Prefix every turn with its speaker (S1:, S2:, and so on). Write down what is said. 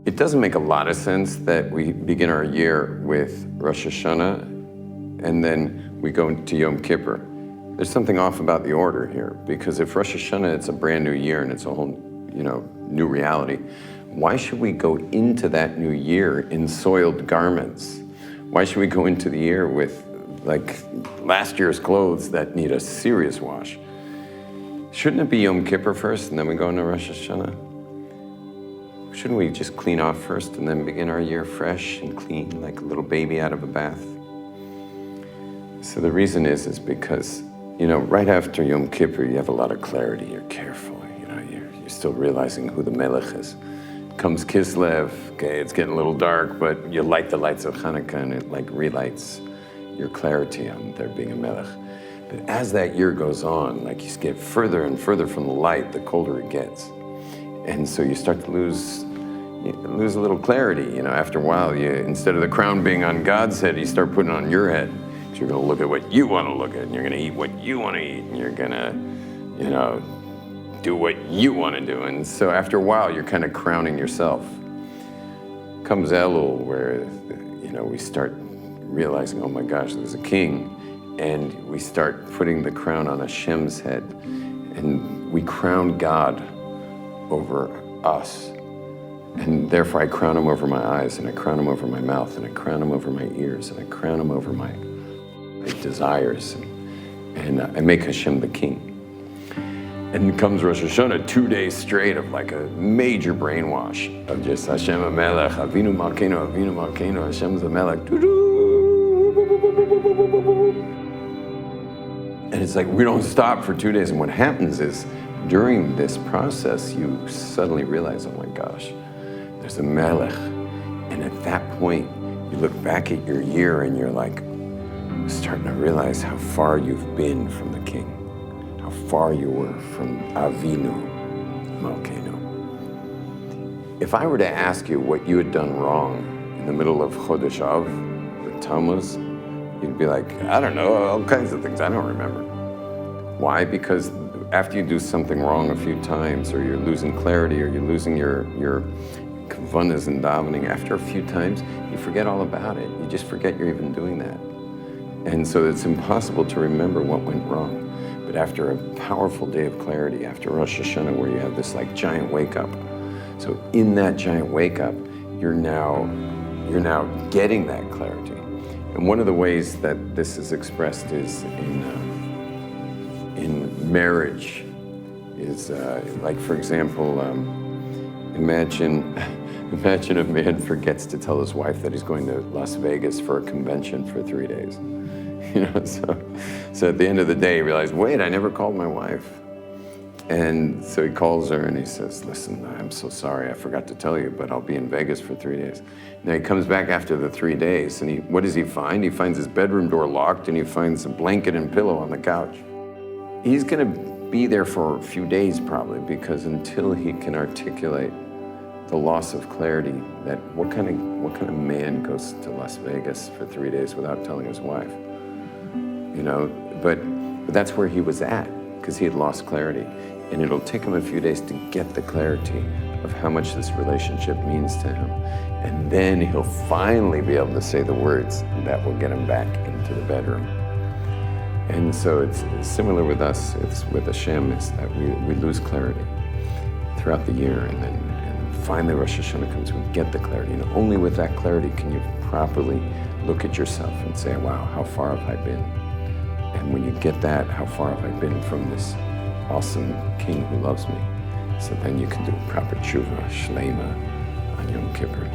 S1: It doesn't make a lot of sense that we begin our year with Rosh Hashanah and then we go into Yom Kippur. There's something off about the order here, because if Rosh Hashanah, it's a brand new year and it's a whole, new reality, why should we go into that new year in soiled garments? Why should we go into the year with like last year's clothes that need a serious wash? Shouldn't it be Yom Kippur first and then we go into Rosh Hashanah? Shouldn't we just clean off first and then begin our year fresh and clean, like a little baby out of a bath? So the reason is because, right after Yom Kippur, you have a lot of clarity. You're careful, you're still realizing who the Melech is. Comes Kislev, okay, it's getting a little dark, but you light the lights of Hanukkah and it like relights your clarity on there being a Melech. But as that year goes on, like you get further and further from the light, the colder it gets. And so you start to lose a little clarity. After a while, instead of the crown being on God's head, you start putting it on your head. So you're gonna look at what you wanna look at, and you're gonna eat what you wanna eat, and you're gonna, do what you wanna do. And so after a while, you're kind of crowning yourself. Comes Elul, where, we start realizing, oh my gosh, there's a king. And we start putting the crown on Hashem's head. And we crown God over us. And therefore I crown him over my eyes, and I crown him over my mouth, and I crown him over my ears, and I crown him over my desires. And I make Hashem the king. And comes Rosh Hashanah, 2 days straight of like a major brainwash of just Hashem HaMelech, Avinu Malkeinu, Hashem's the Melech. And it's like we don't stop for 2 days. And what happens is, during this process, you suddenly realize, oh my gosh, there's a Melech. And at that point, you look back at your year and you're like, starting to realize how far you've been from the king, how far you were from Avinu Malkeinu. If I were to ask you what you had done wrong in the middle of Chodesh Av, the Tammuz, you'd be like, I don't know, all kinds of things, I don't remember. Why? Because after you do something wrong a few times, or you're losing clarity, or you're losing your kavanas and davening, after a few times, you forget all about it. You just forget you're even doing that. And so it's impossible to remember what went wrong. But after a powerful day of clarity, after Rosh Hashanah, where you have this like giant wake up, so in that giant wake up, you're now getting that clarity. And one of the ways that this is expressed is in marriage. Is like, for example, imagine a man forgets to tell his wife that he's going to Las Vegas for a convention for 3 days. So at the end of the day, he realized, wait, I never called my wife. And so he calls her and he says, listen, I'm so sorry, I forgot to tell you, but I'll be in Vegas for 3 days. Now he comes back after the 3 days, and what does he find? He finds his bedroom door locked, and he finds a blanket and pillow on the couch. He's gonna be there for a few days probably, because until he can articulate the loss of clarity, that what kind of man goes to Las Vegas for 3 days without telling his wife? But that's where he was at, because he had lost clarity. And it'll take him a few days to get the clarity of how much this relationship means to him. And then he'll finally be able to say the words that will get him back into the bedroom. And so it's similar with us, it's with Hashem, it's that we lose clarity throughout the year, and finally Rosh Hashanah comes, we get the clarity. And only with that clarity can you properly look at yourself and say, wow, how far have I been? And when you get that, how far have I been from this awesome king who loves me? So then you can do proper tshuva, shleima, on Yom Kippur.